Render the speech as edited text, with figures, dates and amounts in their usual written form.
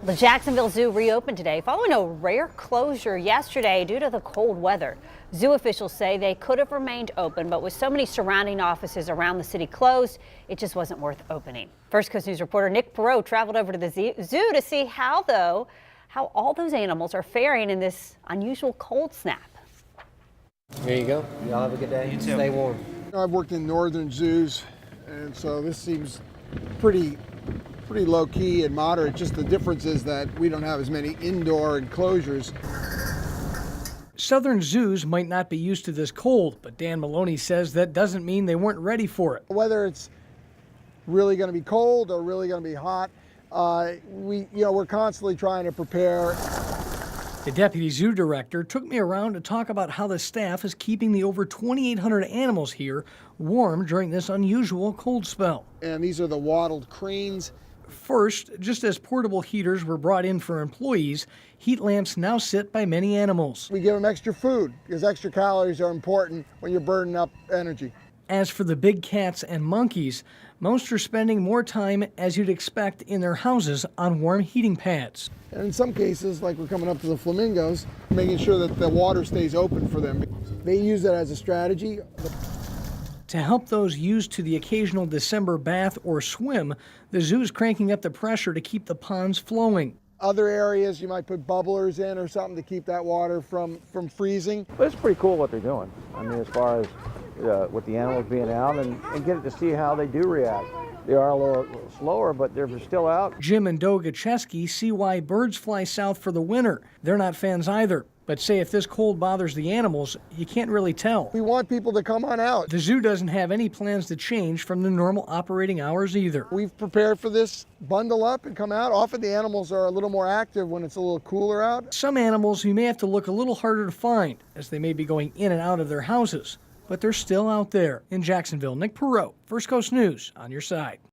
The Jacksonville Zoo reopened today following a rare closure yesterday due to the cold weather. Zoo officials say they could have remained open, but with so many surrounding offices around the city closed, it just wasn't worth opening. First Coast News reporter Nick Perot traveled over to the zoo to see how all those animals are faring in this unusual cold snap. Here you go. Y'all have a good day. You too. Stay warm. I've worked in northern zoos, and so this seems pretty low-key and moderate. Just the difference is that we don't have as many indoor enclosures. Southern zoos might not be used to this cold, but Dan Maloney says that doesn't mean they weren't ready for it. Whether it's really going to be cold or really going to be hot, we're constantly trying to prepare. The deputy zoo director took me around to talk about how the staff is keeping the over 2,800 animals here warm during this unusual cold spell. And these are the wattled cranes. First, just as portable heaters were brought in for employees, heat lamps now sit by many animals. We give them extra food because extra calories are important when you're burning up energy. As for the big cats and monkeys, most are spending more time, as you'd expect, in their houses on warm heating pads. And in some cases, like we're coming up to the flamingos, making sure that the water stays open for them. They use that as a strategy. To help those used to the occasional December bath or swim, the zoo is cranking up the pressure to keep the ponds flowing. Other areas, you might put bubblers in or something to keep that water from freezing. But it's pretty cool what they're doing. I mean, as far as with the animals being out and get to see how they do react. They are a little slower, but they're still out. Jim and Doga Chesky see why birds fly south for the winter. They're not fans either, but say if this cold bothers the animals, you can't really tell. We want people to come on out. The zoo doesn't have any plans to change from the normal operating hours either. We've prepared for this. Bundle up and come out. Often the animals are a little more active when it's a little cooler out. Some animals you may have to look a little harder to find, as they may be going in and out of their houses. But they're still out there. In Jacksonville, Nick Perot, First Coast News, on your side.